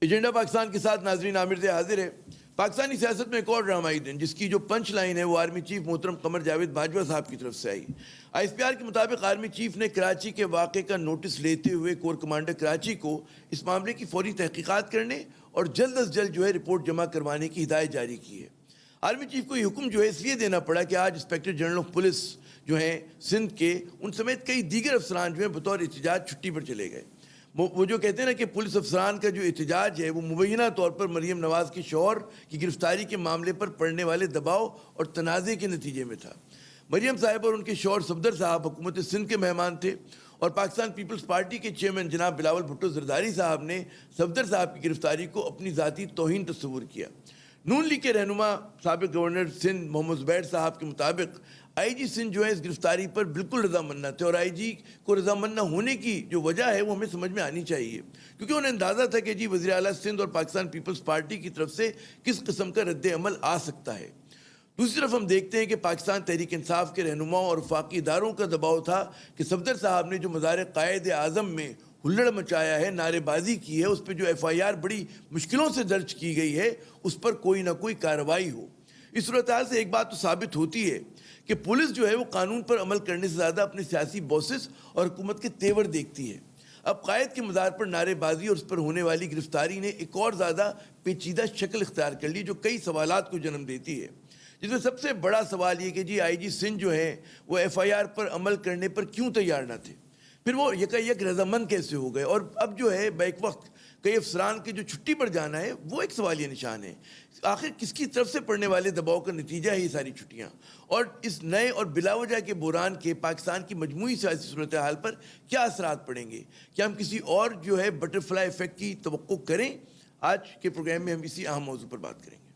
Agenda Pakistan کے ساتھ ناظرین عامر سے حاضر ہے۔ پاکستانی سیاست میں ایک اور ڈرامائی دن جس کی جو پنچ لائن ہے وہ آرمی چیف محترم قمر جاوید باجوہ صاحب کی طرف سے آئی۔ ISPR کے مطابق آرمی چیف نے کراچی کے واقعے کا نوٹس لیتے ہوئے کور کمانڈر کراچی کو اس معاملے کی فوری تحقیقات کرنے اور جلد از جلد جو ہے رپورٹ جمع کروانے کی ہدایت جاری کی ہے۔ آرمی چیف کو یہ حکم جو ہے اس لیے دینا پڑا کہ آج انسپیکٹر جنرل آف پولیس جو ہیں سندھ کے ان سمیت کئی دیگر افسران جو ہیں بطور احتجاج چھٹی پر چلے گئے۔ وہ جو کہتے ہیں نا کہ پولیس افسران کا جو احتجاج ہے وہ مبینہ طور پر مریم نواز کے شوہر کی گرفتاری کے معاملے پر پڑنے والے دباؤ اور تنازع کے نتیجے میں تھا۔ مریم صاحب اور ان کے شوہر صفدر صاحب حکومت سندھ کے مہمان تھے اور پاکستان پیپلز پارٹی کے چیئرمین جناب بلاول بھٹو زرداری صاحب نے صفدر صاحب کی گرفتاری کو اپنی ذاتی توہین تصور کیا۔ نون لیگ کے رہنما سابق گورنر سندھ محمد زبیر صاحب کے مطابق آئی جی سندھ جو ہے اس گرفتاری پر بالکل رضامند نہ تھے اور آئی جی کو رضامند نہ ہونے کی جو وجہ ہے وہ ہمیں سمجھ میں آنی چاہیے، کیونکہ انہیں اندازہ تھا کہ وزیر اعلیٰ سندھ اور پاکستان پیپلز پارٹی کی طرف سے کس قسم کا رد عمل آ سکتا ہے۔ دوسری طرف ہم دیکھتے ہیں کہ پاکستان تحریک انصاف کے رہنماؤں اور وفاقی اداروں کا دباؤ تھا کہ صفدر صاحب نے جو مزار قائد اعظم میں ہلڑ مچایا ہے، نعرے بازی کی ہے، اس پہ جو FIR بڑی مشکلوں سے درج کی گئی ہے، اس پر کوئی نہ کوئی کارروائی ہو۔ اس صورتحال سے ایک بات تو ثابت ہوتی ہے کہ پولیس جو ہے وہ قانون پر عمل کرنے سے زیادہ اپنے سیاسی بوسز اور حکومت کے تیور دیکھتی ہے۔ اب قائد کے مزار پر نعرے بازی اور اس پر ہونے والی گرفتاری نے ایک اور زیادہ پیچیدہ شکل اختیار کر لی جو کئی سوالات کو جنم دیتی ہے، جس میں سب سے بڑا سوال یہ کہ آئی جی سندھ جو ہے وہ FIR پر عمل کرنے پر کیوں تیار نہ تھے، پھر وہ یک رضامند کیسے ہو گئے، اور اب جو ہے بیک وقت کئی افسران کے جو چھٹی پر جانا ہے وہ ایک سوالیہ نشان ہے۔ آخر کس کی طرف سے پڑنے والے دباؤ کا نتیجہ ہے یہ ساری چھٹیاں، اور اس نئے اور بلا وجہ کے بحران کے پاکستان کی مجموعی سیاسی صورتحال پر کیا اثرات پڑیں گے؟ کیا ہم کسی اور جو ہے بٹر فلائی ایفیکٹ کی توقع کریں؟ آج کے پروگرام میں ہم اسی اہم موضوع پر بات کریں گے۔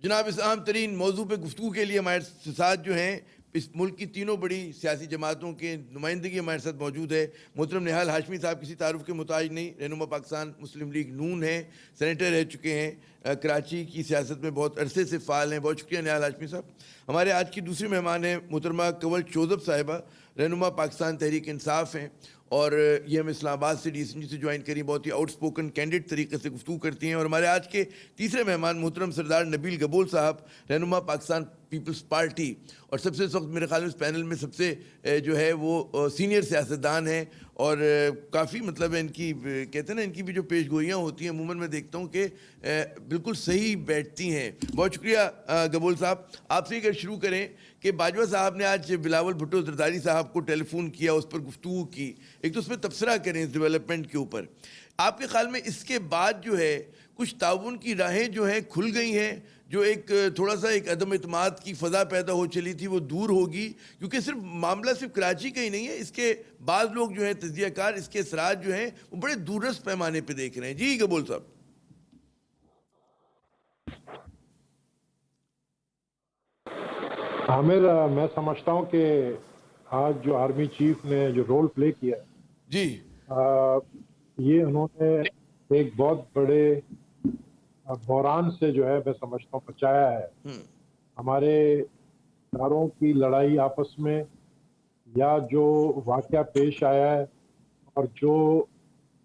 جناب اس اہم ترین موضوع پہ گفتگو کے لیے ہمارے ساتھ جو ہیں اس ملک کی تینوں بڑی سیاسی جماعتوں کے نمائندگی ہمارے ساتھ موجود ہے۔ محترم نہال ہاشمی صاحب کسی تعارف کے محتاج نہیں، رہنما پاکستان مسلم لیگ نون ہیں، سینیٹر رہ چکے ہیں، کراچی کی سیاست میں بہت عرصے سے فعال ہیں۔ بہت شکریہ نہال ہاشمی صاحب۔ ہمارے آج کی دوسری مہمان ہیں محترمہ کنول چوزب صاحبہ، رہنما پاکستان تحریک انصاف ہیں، اور یہ ہم اسلام آباد سے DSNG سے جوائن کری، بہت ہی آؤٹ سپوکن کینڈیڈ طریقے سے گفتگو کرتی ہیں۔ اور ہمارے آج کے تیسرے مہمان محترم سردار نبیل گبول صاحب، رہنما پاکستان پیپلز پارٹی، اور سب سے اس وقت میرے خیال میں اس پینل میں سب سے جو ہے وہ سینئر سیاستدان ہیں، اور کافی مطلب ان کی کہتے ہیں نا ان کی بھی جو پیش گوئیاں ہوتی ہیں عموماً میں دیکھتا ہوں کہ بالکل صحیح بیٹھتی ہیں۔ بہت شکریہ گبول صاحب۔ آپ سے اگر شروع کریں کہ باجوہ صاحب نے آج بلاول بھٹو زرداری صاحب کو ٹیلی فون کیا، اس پر گفتگو کی، ایک تو اس میں تبصرہ کریں اس ڈیولپمنٹ کے اوپر۔ آپ کے خیال میں اس کے بعد جو ہے کچھ تعاون کی راہیں جو ہیں کھل گئی ہیں، جو ایک تھوڑا سا ایک عدم اعتماد کی فضا پیدا ہو چلی تھی وہ دور ہوگی؟ کیونکہ صرف معاملہ صرف کراچی کا ہی نہیں ہے، اس کے بعض لوگ جو ہیں تجزیہ کار اس کے اثرات جو ہیں وہ بڑے دوررس پیمانے پہ دیکھ رہے ہیں۔ جی گبول صاحب۔ عامر، میں سمجھتا ہوں کہ آج جو آرمی چیف نے جو رول پلے کیا جی یہ انہوں نے ایک بہت بڑے بحران سے جو ہے میں سمجھتا ہوں بچایا ہے۔ ہمارے اداروں کی لڑائی آپس میں، یا جو واقعہ پیش آیا ہے اور جو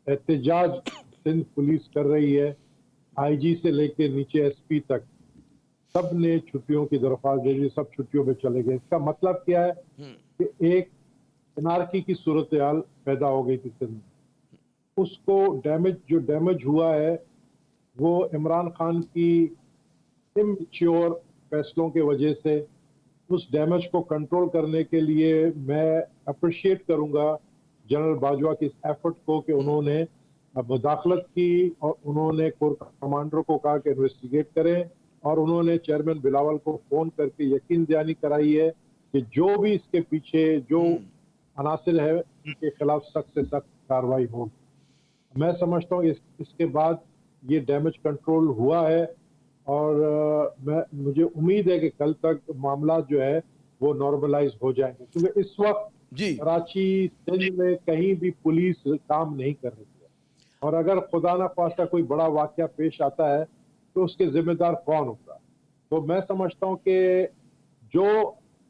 احتجاج سندھ پولیس کر رہی ہے IG سے لے کے نیچے SP تک، سب نے چھٹیوں کی درخواست دے دی، سب چھٹیوں پہ چلے گئے۔ اس کا مطلب کیا ہے کہ ایک انارکی کی صورتحال پیدا ہو گئی تھی سندھ میں۔ اس کو جو ڈیمیج ہوا ہے وہ عمران خان کی امچیور فیصلوں کی وجہ سے، اس ڈیمیج کو کنٹرول کرنے کے لیے میں اپریشیٹ کروں گا جنرل باجوہ کی اس ایفرٹ کو کہ انہوں نے مداخلت کی اور انہوں نے کور کمانڈر کو کہا کہ انویسٹیگیٹ کریں، اور انہوں نے چیئرمین بلاول کو فون کر کے یقین دہانی کرائی ہے کہ جو بھی اس کے پیچھے جو عناصر ہے ان کے خلاف سخت سے سخت کارروائی ہوگی۔ میں سمجھتا ہوں اس کے بعد یہ ڈیمیج کنٹرول ہوا ہے، اور مجھے امید ہے کہ کل تک معاملات جو ہے وہ نارملائز ہو جائیں گے، کیونکہ اس وقت کراچی سندھ میں کہیں بھی پولیس کام نہیں کر رہی ہے، اور اگر خدا نہ خواستہ کوئی بڑا واقعہ پیش آتا ہے تو اس کے ذمہ دار کون ہوگا؟ تو میں سمجھتا ہوں کہ جو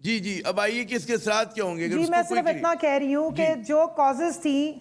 جی جی اب آئیے کہ اس کے اثرات کیا ہوں گے. جی میں صرف اتنا کہہ رہی ہوں کہ جو کازز تھیں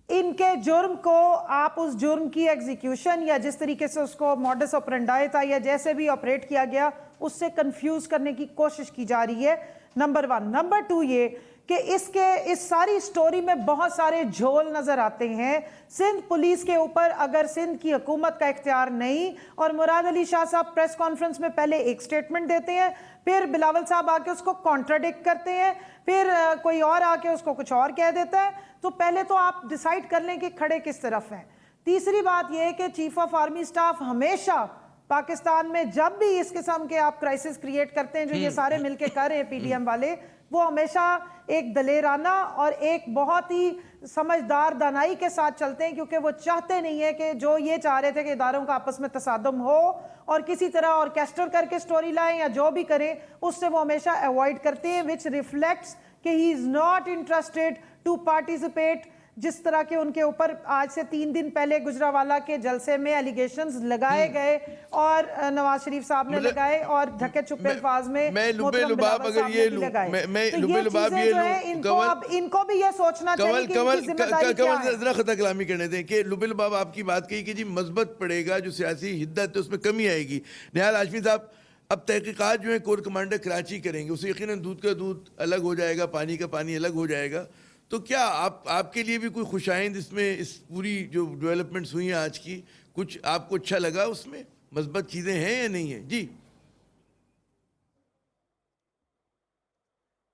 ان کے جرم کو آپ اس جرم کی ایگزیکیوشن یا جس طریقے سے اس کو موڈس آپرینڈائی تھا یا جیسے بھی آپریٹ کیا گیا اس سے کنفیوز کرنے کی کوشش کی جا رہی ہے. نمبر 1. نمبر 2 یہ کہ اس ساری سٹوری میں بہت سارے جھول نظر آتے ہیں. سندھ پولیس کے اوپر اگر سندھ کی حکومت کا اختیار نہیں اور مراد علی شاہ صاحب پریس کانفرنس میں پہلے ایک سٹیٹمنٹ دیتے ہیں, پھر بلاول صاحب آ کے اس کو کانٹراڈکٹ کرتے ہیں, پھر کوئی اور آ کے اس کو کچھ اور کہہ دیتا ہے, تو پہلے تو آپ ڈیسائیڈ کر لیں کہ کھڑے کس طرف ہیں. تیسری بات یہ ہے کہ چیف آف آرمی سٹاف ہمیشہ پاکستان میں جب بھی اس قسم کے آپ کرائسس کریٹ کرتے ہیں جو یہ سارے مل کے کر رہے ہیں پی ڈی ایم والے, وہ ہمیشہ ایک دلیرانہ اور ایک بہت ہی سمجھدار دانائی کے ساتھ چلتے ہیں, کیونکہ وہ چاہتے نہیں ہے کہ جو یہ چاہ رہے تھے کہ اداروں کا آپس میں تصادم ہو اور کسی طرح آرکیسٹر کر کے سٹوری لائیں یا جو بھی کریں, اس سے وہ ہمیشہ ایوائڈ کرتے ہیں, which reflects کہ he is not interested to participate. جس طرح کے ان کے اوپر آج سے 3 دن پہلے گجراوالا کے جلسے میں ایلیگیشنز لگائے گئے اور نواز شریف صاحب نے لگائے اور ڈھکے چھپے الفاظ میں محترم بلاول صاحب نے بھی لگائے. تو یہ چیزیں جو ہیں ان کو بھی یہ سوچنا چاہیے کہ ان کی ذمہ داری کیا ہے. ذرا خطا کلامی کرنے دیں کہ لبل باب آپ کی بات کہی کہ جی مثبت پڑے گا, جو سیاسی حدت ہے اس میں کمی آئے گی. نہال ہاشمی صاحب اب تحقیقات جو ہیں کور کمانڈر کراچی کریں گے, اسے یقیناً دودھ کا دودھ الگ ہو جائے گا, پانی کا پانی الگ ہو جائے گا. تو کیا آپ کے لیے بھی کوئی خوشائند اس میں اس پوری جو ڈیولپمنٹس ہوئی ہیں آج کی, کچھ آپ کو اچھا لگا اس میں, مثبت چیزیں ہیں یا نہیں ہیں؟ جی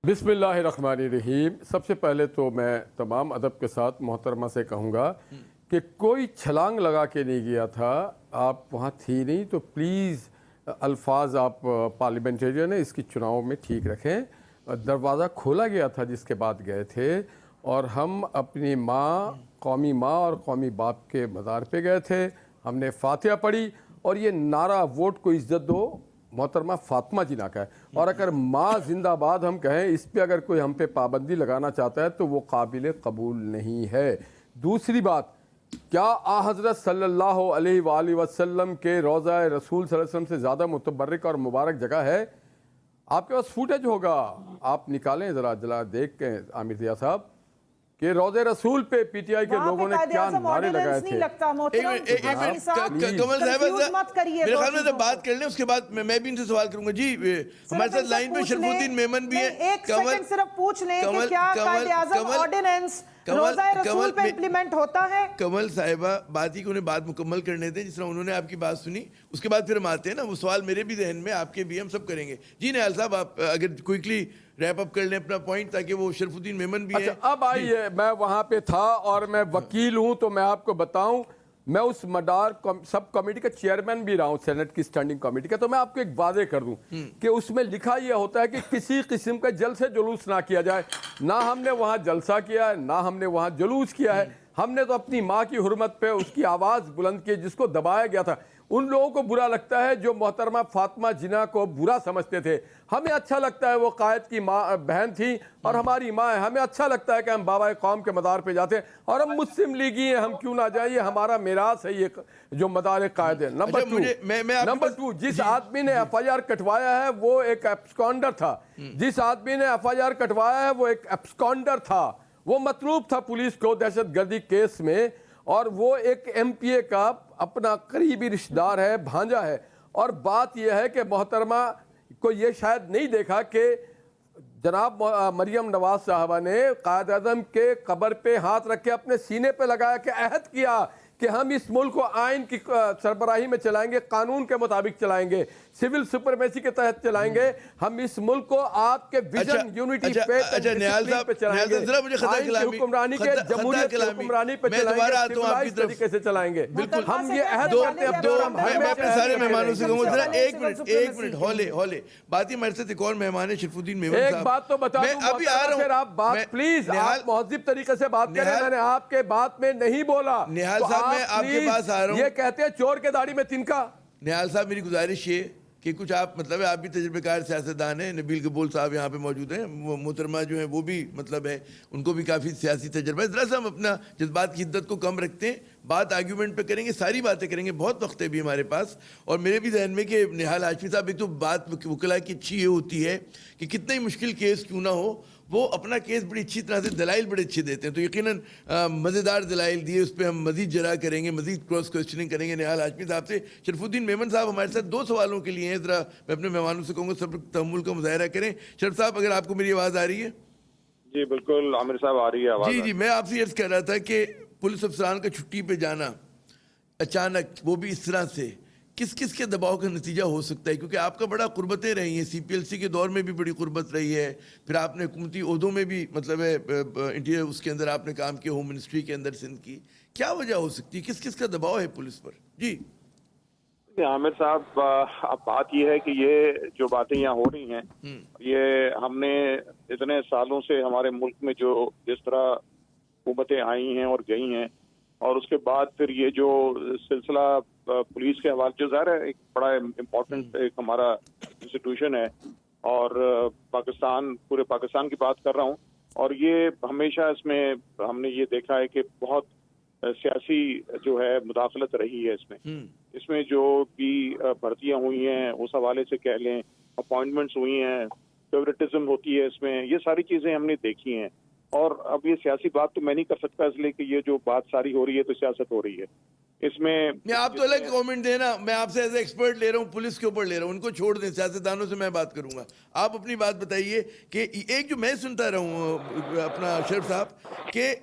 بسم اللہ الرحمن الرحیم. سب سے پہلے تو میں تمام ادب کے ساتھ محترمہ سے کہوں گا کہ کوئی چھلانگ لگا کے نہیں گیا تھا, آپ وہاں تھی نہیں, تو پلیز الفاظ آپ پارلیمنٹیرین ہیں اس کی چناؤں میں ٹھیک رکھیں. دروازہ کھولا گیا تھا جس کے بعد گئے تھے, اور ہم اپنی ماں, قومی ماں اور قومی باپ کے مزار پہ گئے تھے, ہم نے فاتحہ پڑھی, اور یہ نعرہ ووٹ کو عزت دو محترمہ فاطمہ جناح کا ہے. اور اگر ماں زندہ باد ہم کہیں, اس پہ اگر کوئی ہم پہ پابندی لگانا چاہتا ہے تو وہ قابل قبول نہیں ہے. دوسری بات, کیا حضرت صلی اللہ علیہ وآلہ وسلم کے روضہ رسول صلی اللہ علیہ وسلم سے زیادہ متبرک اور مبارک جگہ ہے؟ آپ کے پاس فوٹیج ہوگا, آپ نکالیں ذرا جلا دیکھ کے عامر ضیاء صاحب کہ روضہ رسول پہ پی ٹی آئی کے لوگوں نے کیا نعرے لگائے تھے. کمل صاحب میرے خیال میں بات کر لیں, اس کے بعد میں بھی ان سے سوال کروں گا. جی ہمارے ساتھ لائن پہ شرف الدین میمن بھی ہیں. ایک سیکنڈ صرف پوچھ لیں کہ کیا قائد اعظم آرڈیننس روزہ رسول پہ امپلیمنٹ ہوتا ہے؟ کمل صاحبہ بات ہی کو انہیں بات مکمل کرنے دیں, جس طرح انہوں نے آپ کی بات سنی, اس کے بعد پھر ہم آتے ہیں نا, وہ سوال میرے بھی ذہن میں, آپ کے بھی, ہم سب کریں گے. جی نہال صاحب آپ اگر کوئکلی ریپ اپ کر لیں اپنا پوائنٹ, تاکہ وہ شرف الدین میمن بھی ہیں. اب آئیے, میں وہاں پہ تھا اور میں وکیل ہوں, تو میں آپ کو بتاؤں, میں اس مدار سب کمیٹی کا چیئرمین بھی رہا ہوں, سینٹ کی اسٹینڈنگ کمیٹی کا. تو میں آپ کو ایک واضح کر دوں کہ اس میں لکھا یہ ہوتا ہے کہ کسی قسم کا جلسے جلوس نہ کیا جائے. نہ ہم نے وہاں جلسہ کیا ہے, نہ ہم نے وہاں جلوس کیا ہے. ہم نے تو اپنی ماں کی حرمت پہ اس کی آواز بلند کی جس کو دبایا گیا تھا. ان لوگوں کو برا لگتا ہے جو محترمہ فاطمہ جناح کو برا سمجھتے تھے. ہمیں اچھا لگتا ہے, وہ قائد کی ماں بہن تھی اور ہماری ماں ہے. ہمیں اچھا لگتا ہے کہ ہم بابا قوم کے مدار پہ جاتے ہیں, اور ہم مسلم لیگی ہیں, ہم کیوں نہ جائیں, یہ ہمارا میراث ہے, یہ جو مدار قائد ہے. نمبر 2, جس آدمی نے ایف آئی آر کٹوایا ہے وہ ایک ایبسکانڈر تھا. جس آدمی نے ایف آئی آر کٹوایا ہے وہ ایک ایبسکانڈر تھا, وہ مطلوب تھا پولیس کو دہشت گردی کیس میں, اور وہ ایک ایم پی اے کا اپنا قریبی رشتہ دار ہے, بھانجا ہے. اور بات یہ ہے کہ محترمہ کو یہ شاید نہیں دیکھا کہ جناب مریم نواز صاحبہ نے قائد اعظم کے قبر پہ ہاتھ رکھ کے اپنے سینے پہ لگایا کہ عہد کیا کہ ہم اس ملک کو آئین کی سربراہی میں چلائیں گے, قانون کے مطابق چلائیں گے, سول سپرمیسی کے تحت چلائیں گے, ہم اس ملک کو آپ کے ویژن یونٹی پہ چلائیں گے, آئین کی حکمرانی کے جمہوریت کی حکمرانی پہ چلائیں گے, سویلائز طریقے سے چلائیں گے. ہم یہ عہد کرتے ہیں. میں اپنے سارے مہمانوں سے کہوں ذرا ایک منٹ ہولے بات ہی میرے ساتھ ایک اور مہمان ہے شرف الدین میمن صاحب. ایک بات تو بتا دوں, ابھی آ رہا ہوں, آپ بات پلیز آپ مہذب طریقے سے بات کریں. میں نے آپ کے بات میں نہیں بولا. نہال صاحب میں آپ کے پاس آ رہا ہوں. یہ کہتے ہیں چور کے داڑھی میں تنکا. نہال صاحب میری گزارش یہ کہ کچھ آپ مطلب ہے آپ بھی تجربہ کار سیاستدان ہیں, نبیل قبول صاحب یہاں پہ موجود ہیں, محترمہ جو ہیں وہ بھی مطلب ہے ان کو بھی کافی سیاسی تجربہ ہے. ذرا سا ہم اپنا جذبات کی حدت کو کم رکھتے ہیں, بات آرگیومنٹ پہ کریں گے, ساری باتیں کریں گے, بہت وقت ہے بھی ہمارے پاس. اور میرے بھی ذہن میں کہ نہال ہاشمی صاحب, ایک تو بات وکلاء کی اچھی یہ ہوتی ہے کہ کتنا ہی مشکل کیس کیوں نہ ہو وہ اپنا کیس بڑی اچھی طرح سے دلائل بڑے اچھے دیتے ہیں, تو یقیناً مزیدار دلائل دیے, اس پہ ہم مزید جرا کریں گے, مزید کراس کوسچننگ کریں گے نہال ہاشمی صاحب سے. شرف الدین میمن صاحب ہمارے ساتھ 2 سوالوں کے لیے ہیں, ذرا میں اپنے مہمانوں سے کہوں گا صبر تحمل کا مظاہرہ کریں. شرف صاحب اگر آپ کو میری آواز آ رہی ہے؟ جی بالکل عامر صاحب آ رہی ہے آواز. جی میں آپ سے عرض کر رہا تھا کہ پولیس افسران کا چھٹی پہ جانا اچانک, وہ بھی اس طرح سے, کس کس کے دباؤ کا نتیجہ ہو سکتا ہے؟ کیونکہ آپ کا بڑا قربتیں رہی ہیں, CPLC کے دور میں بھی بڑی قربت رہی ہے, پھر آپ نے حکومتی عہدوں میں بھی مطلب ہے انٹیریئر اس کے اندر آپ نے کام کیا, ہوم منسٹری کے اندر سندھ کی, کیا وجہ ہو سکتی ہے, کس کس کا دباؤ ہے پولیس پر؟ جی عامر صاحب, اب بات یہ ہے کہ یہ جو باتیں یہاں ہو رہی ہیں, یہ ہم نے اتنے سالوں سے ہمارے ملک میں جو جس طرح حکومتیں آئی ہیں اور گئی ہیں, اور اس کے بعد پھر یہ جو سلسلہ پولیس کے حوالے, جو ظاہر ہے ایک بڑا امپورٹنٹ ایک ہمارا انسٹیٹیوشن ہے, اور پاکستان, پورے پاکستان کی بات کر رہا ہوں, اور یہ ہمیشہ اس میں ہم نے یہ دیکھا ہے کہ بہت سیاسی جو ہے مداخلت رہی ہے اس میں جو بھی بھرتیاں ہوئی ہیں اس حوالے سے کہہ لیں, اپوائنٹمنٹس ہوئی ہیں, فیوریٹزم ہوتی ہے اس میں, یہ ساری چیزیں ہم نے دیکھی ہیں. اور اب یہ سیاسی بات تو میں نہیں کر سکتا, اس لیے کہ یہ جو بات ساری ہو رہی ہے تو سیاست ہو رہی ہے اس میں. آپ تو الگ کامنٹ دینا, میں آپ سے ایز اے ایکسپرٹ لے رہا ہوں, پولیس کے اوپر لے رہا ہوں, ان کو چھوڑ دیں, سیاستدانوں سے میں بات کروں گا. آپ اپنی بات بتائیے کہ ایک جو میں سنتا رہا ہوں اپنا شرف صاحب, کہ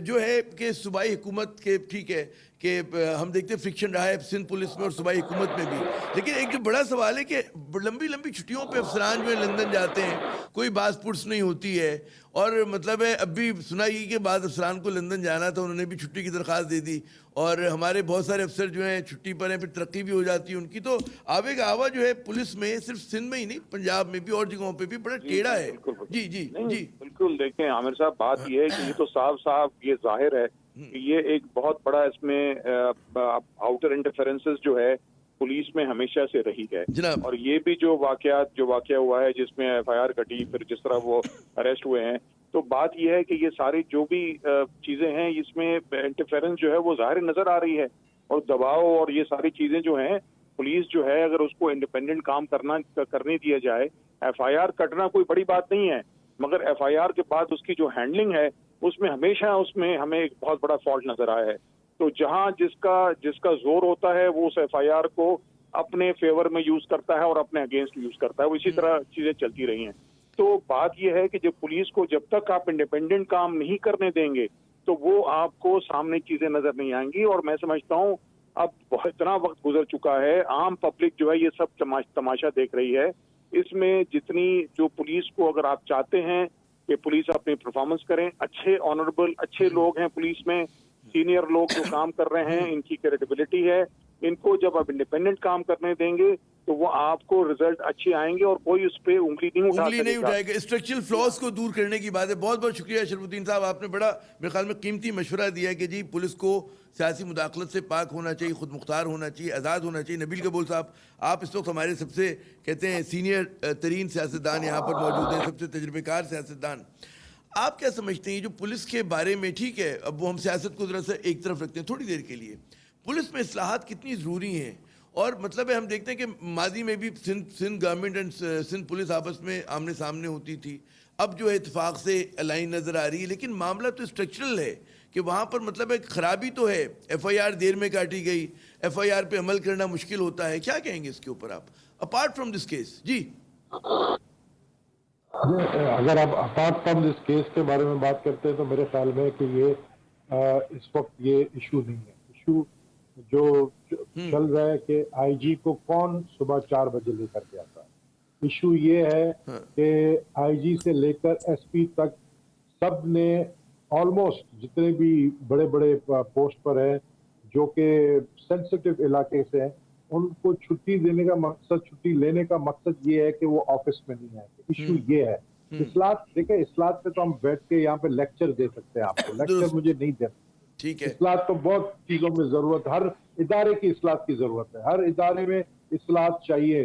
جو ہے کہ صوبائی حکومت کے, ٹھیک ہے کہ ہم دیکھتے ہیں فرکشن رہا ہے سندھ پولیس میں اور صوبائی حکومت میں بھی, لیکن ایک جو بڑا سوال ہے کہ لمبی چھٹیوں پہ افسران جو ہے لندن جاتے ہیں, کوئی باز پرس نہیں ہوتی ہے, اور مطلب ہے اب بھی سنا یہ کہ بعض افسران کو لندن جانا تھا, انہوں نے بھی چھٹی کی درخواست دے دی, اور ہمارے بہت سارے افسر جو ہیں چھٹی پر ہیں, پھر ترقی بھی ہو جاتی ہے ان کی. تو آوے کا آوا جو ہے پولیس میں صرف سندھ میں ہی نہیں, پنجاب میں بھی اور جگہوں پہ بھی بڑا ٹیڑھا ہے. جی بالکل. دیکھیں عامر صاحب, بات یہ ہے کہ یہ تو صاف یہ ظاہر ہے کہ یہ ایک بہت بڑا اس میں آؤٹر انٹرفیرنسز جو ہے پولیس میں ہمیشہ سے رہی ہے. اور یہ بھی جو واقعہ ہوا ہے جس میں FIR کٹی, پھر جس طرح وہ اریسٹ ہوئے ہیں, تو بات یہ ہے کہ یہ ساری جو بھی چیزیں ہیں اس میں انٹرفیرنس جو ہے وہ ظاہر نظر آ رہی ہے, اور دباؤ اور یہ ساری چیزیں جو ہیں, پولیس جو ہے اگر اس کو انڈیپینڈنٹ کام کرنے دیا جائے, FIR کٹنا کوئی بڑی بات نہیں ہے, مگر FIR کے بعد اس کی جو ہینڈلنگ ہے اس میں ہمیشہ اس میں ہمیں ایک بہت بڑا فالٹ نظر آیا ہے. تو جہاں جس کا زور ہوتا ہے وہ اس FIR کو اپنے فیور میں یوز کرتا ہے اور اپنے اگینسٹ یوز کرتا ہے, وہ اسی طرح چیزیں چلتی رہی ہیں. تو بات یہ ہے کہ جب پولیس کو جب تک آپ انڈیپینڈنٹ کام نہیں کرنے دیں گے تو وہ آپ کو سامنے چیزیں نظر نہیں آئیں گی. اور میں سمجھتا ہوں اب اتنا وقت گزر چکا ہے, عام پبلک جو ہے یہ سب تماشا دیکھ رہی ہے. اس میں جتنی جو پولیس کو اگر آپ چاہتے ہیں کہ پولیس اپنی پرفارمنس کریں, اچھے آنریبل اچھے لوگ ہیں پولیس میں, سینئر لوگ جو کام کر رہے ہیں, ان کی کریڈیبلٹی ہے, ان کو جب آپ انڈیپینڈنٹ کام کرنے دیں گے تو وہ آپ کو رزلٹ اچھے آئیں گے, اور کوئی اس پہ انگلی نہیں اٹھائے گا. اسٹرکچرل فلاز کو دور کرنے کی بات ہے. بہت بہت شکریہ شرف الدین صاحب, آپ نے بڑا میرے خیال میں قیمتی مشورہ دیا کہ جی پولیس کو سیاسی مداخلت سے پاک ہونا چاہیے, خود مختار ہونا چاہیے, آزاد ہونا چاہیے. نبیل قبول صاحب, آپ اس وقت ہمارے سب سے کہتے ہیں سینئر ترین سیاستدان یہاں پر موجود ہیں, سب سے تجربے کار سیاستدان. آپ کیا سمجھتے ہیں جو پولیس کے بارے میں, ٹھیک ہے اب وہ ہم سیاست کو ذرا سا ایک طرف رکھتے ہیں تھوڑی دیر کے لیے, پولیس میں اصلاحات کتنی ضروری ہیں؟ اور مطلب ہے ہم دیکھتے ہیں کہ ماضی میں بھی Sindh government and Sindh police آپس میں آمنے سامنے ہوتی تھی, اب جو ہے اتفاق سے الائن نظر آ رہی ہے, لیکن معاملہ تو اسٹرکچرل ہے کہ وہاں پر مطلب ایک خرابی تو ہے, FIR دیر میں کاٹی گئی, FIR پہ عمل کرنا مشکل ہوتا ہے. کیا کہیں گے اس کے اوپر آپ, اپارٹ فرام دس کیس؟ جی اگر آپ اپارٹ فرام دس کیس کے بارے میں بات کرتے ہیں تو میرے خیال میں کہ یہ اس وقت یہ ایشو نہیں ہے. ایشو جو چل رہا ہے کہ IG کو کون صبح 4 بجے لے کر کے آتا ہے, ایشو یہ ہے کہ IG سے لے کر SP تک سب نے آلموسٹ جتنے بھی بڑے بڑے پوسٹ پر ہیں جو کہ سینسٹیو علاقے سے ہیں, ان کو چھٹی دینے کا مقصد, چھٹی لینے کا مقصد یہ ہے کہ وہ آفس میں نہیں آئے. ایشو یہ ہے. اصلاحات دیکھیں, اصلاحات پہ تو ہم بیٹھ کے یہاں پہ لیکچر دے سکتے ہیں, آپ کو لیکچر مجھے نہیں دینا. ٹھیک ہے, اصلاحات تو بہت چیزوں میں ضرورت, ہر ادارے کی اصلاحات کی ضرورت ہے, ہر ادارے میں اصلاحات چاہیے.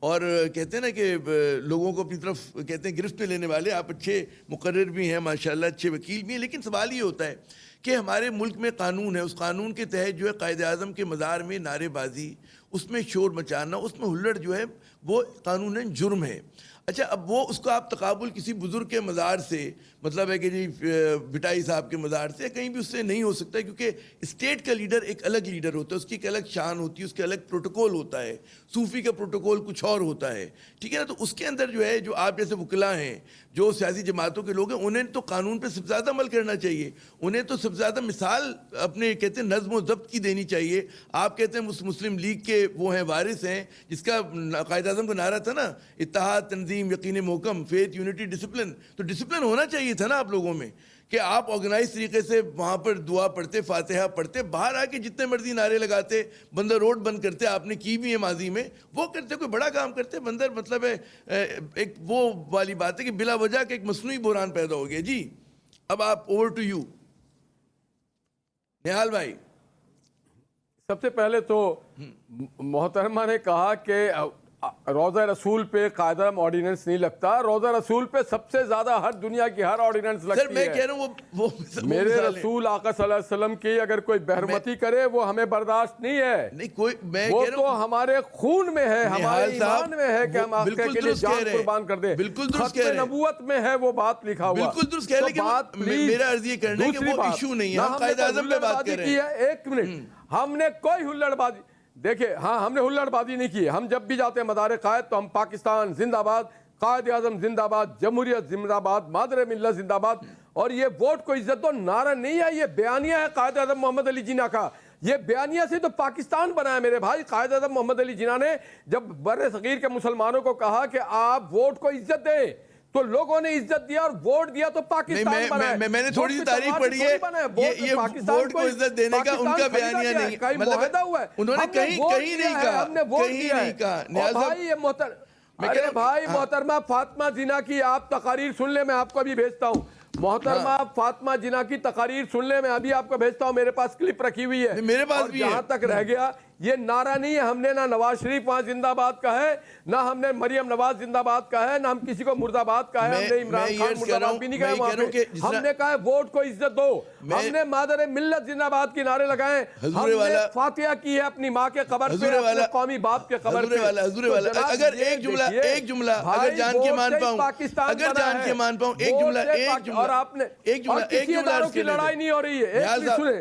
اور کہتے ہیں نا کہ لوگوں کو اپنی طرف کہتے ہیں گرفت میں لینے والے. آپ اچھے مقرر بھی ہیں ماشاءاللہ, اچھے وکیل بھی ہیں, لیکن سوال یہ ہوتا ہے کہ ہمارے ملک میں قانون ہے, اس قانون کے تحت جو ہے قائد اعظم کے مزار میں نعرے بازی, اس میں شور مچانا, اس میں ہلڑ جو ہے وہ قانوناً جرم ہے. اچھا, اب وہ اس کو آپ تقابل کسی بزرگ کے مزار سے, مطلب ہے کہ جی بٹائی صاحب کے مزار سے, کہیں بھی اس سے نہیں ہو سکتا, کیونکہ اسٹیٹ کا لیڈر ایک الگ لیڈر ہوتا ہے, اس کی ایک الگ شان ہوتی ہے, اس کے الگ پروٹوکول ہوتا ہے. صوفی کا پروٹوکول کچھ اور ہوتا ہے, ٹھیک ہے نا. تو اس کے اندر جو ہے, جو آپ جیسے وکلا ہیں, جو سیاسی جماعتوں کے لوگ ہیں, انہیں تو قانون پہ سب سے زیادہ عمل کرنا چاہیے, انہیں تو سب سے زیادہ مثال اپنے کہتے ہیں نظم و ضبط کی دینی چاہیے. آپ کہتے ہیں مسلم لیگ کے وہ ہیں وارث ہیں, جس کا قائد اعظم کا نعرہ تھا نا, اتحاد, تنظیم, یقین محکم, فیتھ, یونٹی, ڈسپلن. تو ڈسپلن ہونا چاہیے تھا نا آپ لوگوں میں, کہ آپ آرگنائز طریقے سے وہاں پر دعا پڑھتے, فاتحہ پڑھتے, باہر آ کے جتنے مرضی نعرے لگاتے, بندر روڈ بند کرتے, آپ نے کی بھی ہے ماضی میں, وہ کرتے, کوئی بڑا کام کرتے. بندر مطلب ہے ایک وہ والی بات ہے کہ بلا وجہ کہ ایک مصنوعی بحران پیدا ہو گیا. جی اب آپ اوور ٹو یو نہال بھائی. سب سے پہلے تو محترمہ نے کہا کہ روزہ رسول پہ قائد اعظم آرڈیننس نہیں لگتا. روزہ رسول پہ سب سے زیادہ ہر دنیا کی ہر آرڈیننس لگتی ہے. سر میں کہہ رہا ہوں وہ میرے رسول آقا صلی اللہ علیہ وسلم کی اگر کوئی بہرمتی کرے وہ ہمیں برداشت نہیں ہے. نہیں کوئی, میں وہ تو ہمارے خون میں ہے, ہمارے ایمان میں ہے کہ ہم آقا کے لیے جان قربان کر دیں. بالکل درست کہہ رہے ہیں, ختم نبوت میں ہے وہ بات لکھا ہوا. بالکل درست کہہ رہے ہیں, لیکن میرا عرض یہ کرنا ہے کہ وہ ایشو نہیں ہے, ہم قائد اعظم پہ بات کر رہے ہیں. ایک منٹ, ہم نے کوئی ہلڑ بازی, دیکھیں ہاں ہم نے ہلڑ بازی نہیں کی. ہم جب بھی جاتے ہیں مدار قائد تو ہم پاکستان زندہ باد, قائد اعظم زندہ باد, جمہوریت زندہ باد, مادر ملت زندہ باد. اور یہ ووٹ کو عزت دو نعرہ نہیں ہے, یہ بیانیہ ہے قائد اعظم محمد علی جناح کا. یہ بیانیہ سے تو پاکستان بنا ہے میرے بھائی. قائد اعظم محمد علی جناح نے جب بر صغیر کے مسلمانوں کو کہا کہ آپ ووٹ کو عزت دیں تو لوگوں نے عزت دیا اور ووٹ دیا تو پاکستان بنا ہے. میں نے تھوڑی سی تعریف پڑھی ہے, یہ ووٹ کو عزت دینے کا ان کا بیانیہ نہیں ہے, معاہدہ ہوا ہے. انہوں نے کہیں نہیں کہا, ہم نے ووٹ کہیں دیا نہیں کہا. ارے بھائی محترمہ فاطمہ جناح کی آپ تقاریر سن لیں, میں آپ کو ابھی بھیجتا ہوں. محترمہ فاطمہ جناح کی تقاریر سن لیں, میں ابھی آپ کو بھیجتا ہوں, میرے پاس کلپ رکھی ہوئی ہے. میرے پاس بھی ہے. جہاں تک رہ گیا یہ نعرہ نہیں ہے, ہم نے نہ نواز شریف وہاں زندہ باد کا ہے, نہ ہم نے مریم نواز زندہ باد کا ہے, نہ ہم کسی کو مرد آباد کا ہے, ہم نے عمران خان مرد آباد بھی نہیں کہا وہاں پہ. ہم نے کہا ہے ووٹ کو عزت دو, ہم نے مادر ملت زندہ باد کی نعرے لگائے, ہم نے فاتحہ کی ہے اپنی ماں کے قبر پہ, اپنے قومی باپ کے قبر پہ. اگر ایک جملہ اگر جان کے مان پاؤں, اگر جان کے مان پاؤں, ایک جملہ اور آپ نے کسی اداروں کی لڑائی نہیں ہو رہی ہے.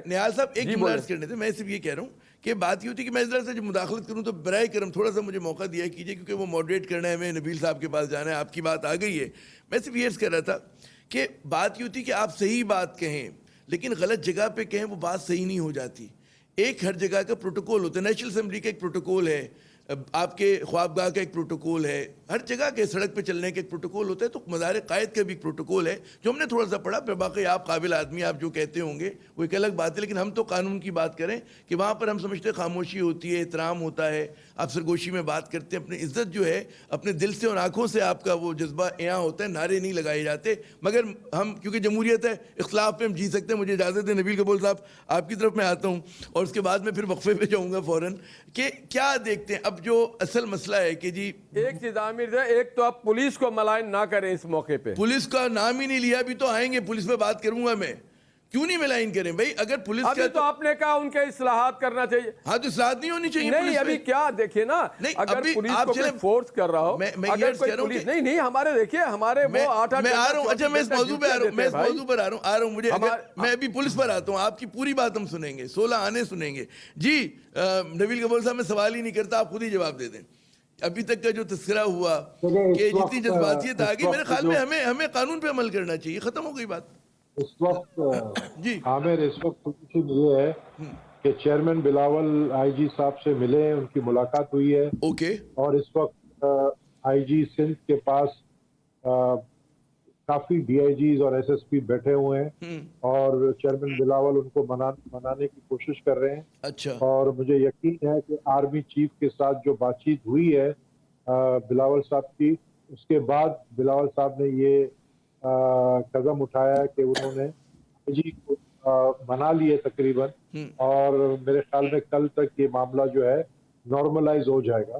نہال صاحب ایک جملہ عرض کرنے تھے, میں صرف یہ کہہ رہا ہوں کہ بات یہ ہوتی ہے کہ میں اس طرح سے جب مداخلت کروں تو برائے کرم تھوڑا سا مجھے موقع دیا کیجئے, کیونکہ وہ ماڈریٹ کرنا ہے, ہمیں نبیل صاحب کے پاس جانا ہے, آپ کی بات آ گئی ہے. میں صرف یہ عرض کر رہا تھا کہ بات یہ ہوتی ہے کہ آپ صحیح بات کہیں لیکن غلط جگہ پہ کہیں, وہ بات صحیح نہیں ہو جاتی. ایک ہر جگہ کا پروٹوکول ہوتا ہے, نیشنل اسمبلی کا ایک پروٹوکول ہے, آپ کے خوابگاہ کا ایک پروٹوکول ہے, ہر جگہ کے سڑک پہ چلنے کا ایک پروٹوکول ہوتا ہے. تو مزار قائد کا بھی ایک پروٹوکول ہے جو ہم نے تھوڑا سا پڑھا. پھر باقی آپ قابل آدمی, آپ جو کہتے ہوں گے وہ ایک الگ بات ہے, لیکن ہم تو قانون کی بات کریں کہ وہاں پر ہم سمجھتے خاموشی ہوتی ہے, احترام ہوتا ہے, آپ سرگوشی میں بات کرتے ہیں, اپنی عزت جو ہے اپنے دل سے اور آنکھوں سے آپ کا وہ جذبہ یہاں ہوتا ہے, نعرے نہیں لگائے جاتے. مگر ہم کیونکہ جمہوریت ہے, اختلاف پہ ہم جی سکتے ہیں. مجھے اجازت ہے نبیل قبول صاحب, آپ کی طرف میں آتا ہوں اور اس کے بعد میں پھر وقفے پہ جاؤں گا فوراً, کہ کیا دیکھتے ہیں اب جو اصل مسئلہ ہے کہ جی ایک چیز عامر ہے, ایک تو آپ پولیس کو ملائن نہ کریں اس موقع پہ. پولیس کا نام ہی نہیں لیا, ابھی تو آئیں گے پولیس پہ بات کروں گا میں, کیوں نہیں ملائن کریں بھائی. اگر پولیس ابھی تو آپ نے کہا ان کے اصلاحات کرنا چاہیے. ہاں تو اصلاحات نہیں ہونی چاہیے. نہیں ابھی کیا دیکھیں نا, اگر پولیس کو کوئی فورس کر رہا ہو, اگر کوئی پولیس نہیں ہمارے دیکھیے ہمارے وہ 8 میں آ رہا ہوں. اچھا میں اس موضوع پہ آ رہا ہوں, مجھے میں ابھی پولیس پر آتا ہوں, آپ کی پوری بات ہم سنیں گے, 16 آنے سنیں گے. جی نبیل قبول صاحب, میں سوال ہی نہیں کرتا, آپ خود ہی جواب دے دیں. ابھی تک کا جو تذکرہ ہوا کہ جتنی جذباتیت آ گئی, میرے خیال میں ہمیں قانون پہ عمل کرنا چاہیے, ختم ہو گئی بات. اس وقت عامر, اس وقت پوزیشن یہ ہے کہ چیئرمین بلاول آئی جی صاحب سے ملے, ان کی ملاقات ہوئی ہے. اوکے. اور اس وقت آئی جی سندھ کے پاس کافی ڈی آئی جیز اور ایس ایس پی بیٹھے ہوئے ہیں اور چیئرمین بلاول ان کو منانے کی کوشش کر رہے ہیں. اچھا. اور مجھے یقین ہے کہ آرمی چیف کے ساتھ جو بات چیت ہوئی ہے بلاول صاحب کی, اس کے بعد بلاول صاحب نے یہ قدم اٹھایا کہ انہوں نے جی کو منا لیے تقریباً, اور میرے خیال میں کل تک یہ معاملہ جو ہے نارملائز ہو جائے گا.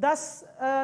10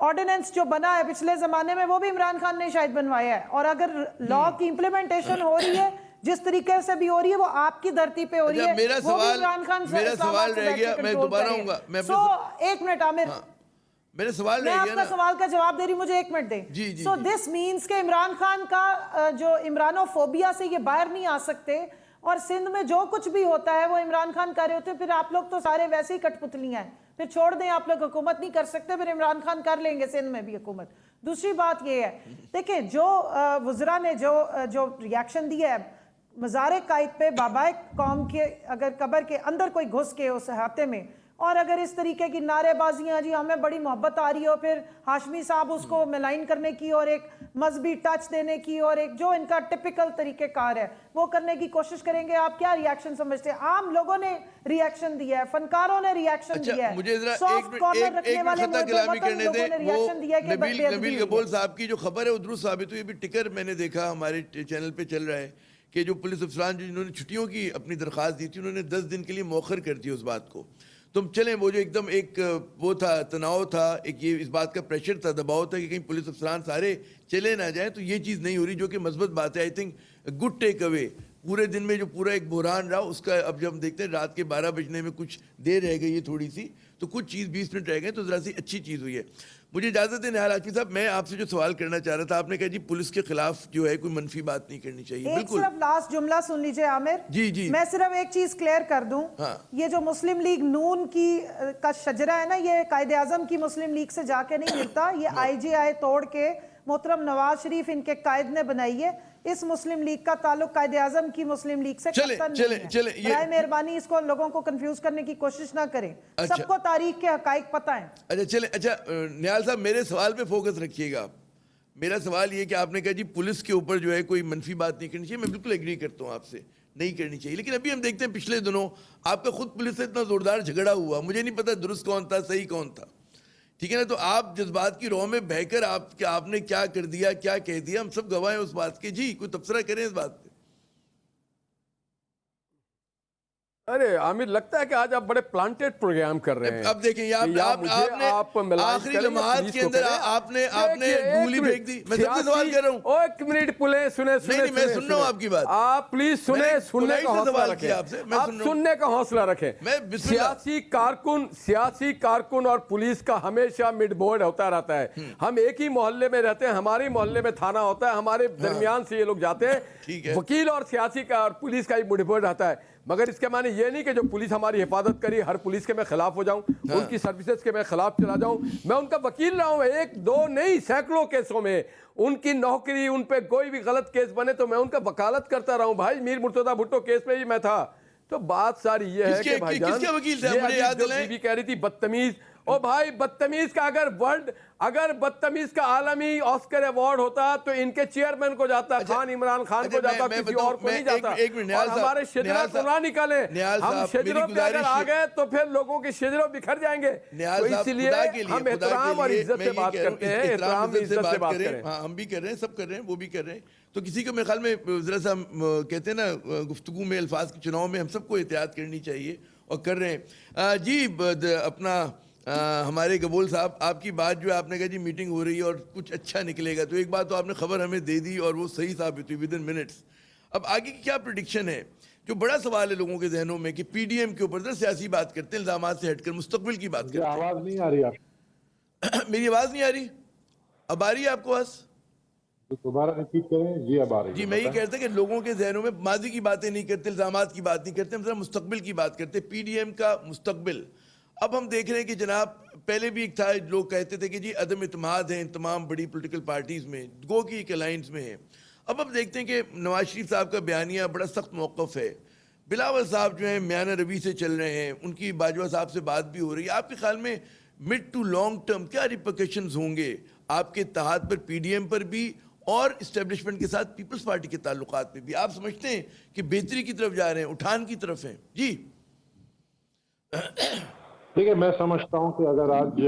آرڈیننس جو بنا ہے پچھلے زمانے میں وہ بھی عمران خان نے شاید بنوایا ہے, اور اگر لا کی امپلیمنٹیشن ہو رہی ہے جس طریقے سے بھی ہو رہی ہے وہ آپ کی دھرتی پہ ہو رہی ہے, وہ بھی عمران خان سے سوال رہ گیا, میں دوبارہ ہوں گا. سو ایک منٹ عامر, میرا سوال میں رہ آپ گیا کا نا, سوال کا جواب دے رہی, مجھے ایک منٹ دیں. سو دس مینس کہ عمران خان کا جو عمرانوفوبیا سے یہ باہر نہیں آ سکتے, اور سندھ میں جو کچھ بھی ہوتا ہے وہ عمران خان کر رہے ہوتے ہیں, پھر آپ لوگ تو سارے ویسے ہی کٹ پتلیاں ہیں, پھر چھوڑ دیں, آپ لوگ حکومت نہیں کر سکتے, پھر عمران خان کر لیں گے سندھ میں بھی حکومت. دوسری بات یہ ہے, دیکھیں جو وزراء نے جو ریاکشن دیا ہے مزار قائد پہ, بابائے قوم کے اگر قبر کے اندر کوئی گھس کے اس احاطے میں, اور اگر اس طریقے کی نعرے بازیاں جی ہمیں بڑی محبت آ رہی ہو, پھر ہاشمی صاحب اس کو ملائن کرنے کی اور ایک مذہبی ٹچ دینے کی اور ایک جو ان کا ٹپیکل طریقہ کار ہے وہ کرنے کی کوشش کریں گے, آپ کیا ریاکشن سمجھتے ہیں؟ عام لوگوں نے ریاکشن دیا ہے, فنکاروں نے ریاکشن دیا ہے, مجھے ذرا سافٹ کارنر رکھنے والے خطہ کلامی کرنے لوگوں دیں. نے ریاکشن دیا کہ نبیل گبول صاحب کی جو خبر ہے وہ درست ثابت ہوئی. ابھی ٹکر میں نے دیکھا ہمارے چینل پہ چل رہا ہے کہ جو پولیس افسران جنہوں نے چھٹیوں کی اپنی درخواست دی تھی انہوں نے 10 دن کے لیے مؤخر کر دی اس بات کو. تم چلیں, وہ جو ایک دم ایک وہ تھا تناؤ تھا, ایک یہ اس بات کا پریشر تھا, دباؤ تھا کہ کہیں پولیس افسران سارے چلے نہ جائیں, تو یہ چیز نہیں ہو رہی جو کہ مثبت بات ہے. آئی تھنک گڈ ٹیک اوے. پورے دن میں جو پورا ایک بحران رہا اس کا اب جب ہم دیکھتے ہیں رات کے 12 بجنے میں کچھ دیر رہ گئی ہے تھوڑی سی, تو کچھ چیز 20 منٹ رہ گئے, تو ذرا سی اچھی چیز ہوئی ہے. مجھے اجازت ہے نہال ہاشمی صاحب, میں آپ سے جو سوال کرنا چاہ رہا تھا, آپ نے کہا جی پولیس کے خلاف جو ہے کوئی منفی بات نہیں کرنی چاہیے. ایک صرف لاسٹ جملہ سن لیجئے عامر, جی میں صرف ایک چیز کلیئر کر دوں, یہ جو مسلم لیگ نون کا شجرہ ہے نا, یہ قائد اعظم کی مسلم لیگ سے جا کے نہیں ملتا, یہ آئی جی آئی توڑ کے محترم نواز شریف ان کے قائد نے بنائی ہے. اس مسلم لیگ کا تعلق قائد اعظم کی مسلم لیگ سے قطعاً نہیں ہے. برائے مہربانی اس کو لوگوں کو کنفیوز کرنے کی کوشش نہ کریں, سب کو تاریخ کے حقائق پتہ ہیں. اچھا چلیں, اچھا نہال صاحب میرے سوال پہ فوکس رکھیے گا. میرا سوال یہ کہ آپ نے کہا جی پولیس کے اوپر جو ہے کوئی منفی بات نہیں کرنی چاہیے, میں بالکل ایگری کرتا ہوں آپ سے, نہیں کرنی چاہیے. لیکن ابھی ہم دیکھتے ہیں پچھلے دنوں آپ کا خود پولیس سے اتنا زوردار جھگڑا ہوا, مجھے نہیں پتا درست کون تھا صحیح کون تھا, ٹھیک ہے نا, تو آپ جذبات کی رو میں بہہ کر آپ نے کیا کر دیا کیا کہہ دیا, ہم سب گواہ ہیں اس بات کے. جی کوئی تبصرہ کریں اس بات پہ. ارے عامر, لگتا ہے کہ آج آپ بڑے پلانٹیڈ پروگرام کر رہے ہیں. اب دیکھیں آپ نے آخری لمحات کے اندر آپ نے گولی پھینک دی. میں سب سے سوال کر رہا ہوں, ایک منٹ پلیں, سنیں نہیں میں سن رہا ہوں آپ کی بات. آپ پلیز سنیں, سننے کا حوصلہ رکھیں, آپ سننے کا حوصلہ رکھیں. سیاسی کارکن اور پولیس کا ہمیشہ مڈ بورڈ ہوتا رہتا ہے. ہم ایک ہی محلے میں رہتے ہیں, ہمارے محلے میں تھانہ ہوتا ہے, ہمارے درمیان سے یہ لوگ جاتے ہیں, وکیل اور سیاسی کا اور پولیس کا ہی مڈ بورڈ رہتا ہے. مگر اس کے معنی یہ نہیں کہ جو پولیس ہماری حفاظت کری ہر پولیس کے میں خلاف ہو جاؤں, ان کی سروسز کے میں خلاف چلا جاؤں. میں ان کا وکیل رہا ہوں, ایک دو نہیں سینکڑوں کیسوں میں ان کی نوکری, ان پہ کوئی بھی غلط کیس بنے تو میں ان کا وکالت کرتا رہا ہوں. بھائی میر مرتضیٰ بھٹو کیس میں بھی میں تھا. تو بات ساری یہ ہے کہ بھائی جان, یہ کہہ رہی تھی بدتمیز, او بھائی بدتمیز کا اگر بدتمیز کا عالمی آسکر ایوارڈ ہوتا تو ان کے چیئرمین کو جاتا, خان عمران خان کو جاتا, کسی اور کو نہیں جاتا. اور ہمارے شجرہ کو نہ نکالیں, ہم شجروں پہ اگر آ گئے تو پھر لوگوں کے شجروں بکھر جائیں گے. تو اس لیے ہم احترام اور عزت سے بات کرتے ہیں, احترام اور عزت سے بات کریں. ہاں ہم بھی کر رہے ہیں, سب کر رہے ہیں, وہ بھی کر رہے ہیں. تو کسی کو میرے خیال میں ذرا سا کہتے ہیں نا گفتگو میں الفاظ کے چناؤ میں ہم سب کو احتیاط کرنی چاہیے, اور کر رہے ہیں. جی اپنا ہمارے گبول صاحب, آپ کی بات جو ہے آپ نے کہا جی میٹنگ ہو رہی ہے اور کچھ اچھا نکلے گا, تو ایک بات تو آپ نے خبر ہمیں دے دی اور وہ صحیح ثابت ہوئی ودن منٹس. اب آگے کی کیا پریڈکشن ہے؟ جو بڑا سوال ہے لوگوں کے ذہنوں میں کہ پی ڈی ایم کے اوپر ذرا سیاسی بات کرتے ہیں, الزامات سے ہٹ کر مستقبل کی بات کرتے ہیں. آواز نہیں آ رہی آپ میری آواز نہیں آ رہی؟ اب آ رہی ہے آپ کو آواز؟ دوبارہ ریپیٹ کریں. جی اب آ رہی ہے. جی میں یہ کہتا کہ لوگوں کے ذہنوں میں ماضی کی باتیں نہیں کرتے, الزامات کی بات نہیں کرتے, ہم ذرا مستقبل کی بات کرتے, پی ڈی ایم کا مستقبل. اب ہم دیکھ رہے ہیں کہ جناب پہلے بھی ایک تھا, لوگ کہتے تھے کہ جی عدم اعتماد ہیں تمام بڑی پولیٹیکل پارٹیز میں, گو کی ایک الائنس میں ہیں. اب ہم دیکھتے ہیں کہ نواز شریف صاحب کا بیانیہ بڑا سخت موقف ہے, بلاول صاحب جو ہیں میانہ روی سے چل رہے ہیں, ان کی باجوہ صاحب سے بات بھی ہو رہی ہے. آپ کے خیال میں مڈ ٹو لانگ ٹرم کیا ریپرکیشنز ہوں گے آپ کے اتحاد پر, پی ڈی ایم پر بھی اور اسٹیبلشمنٹ کے ساتھ پیپلز پارٹی کے تعلقات میں بھی؟ آپ سمجھتے ہیں کہ بہتری کی طرف جا رہے ہیں, اٹھان کی طرف ہیں؟ جی ٹھیک ہے, میں سمجھتا ہوں کہ اگر آج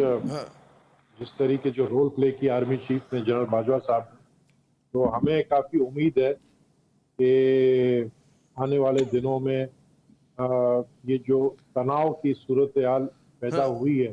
جس طریقے جو رول پلے کی آرمی چیف نے جنرل باجوہ صاحب, تو ہمیں کافی امید ہے کہ آنے والے دنوں میں یہ جو تناؤ کی صورتحال پیدا ہوئی ہے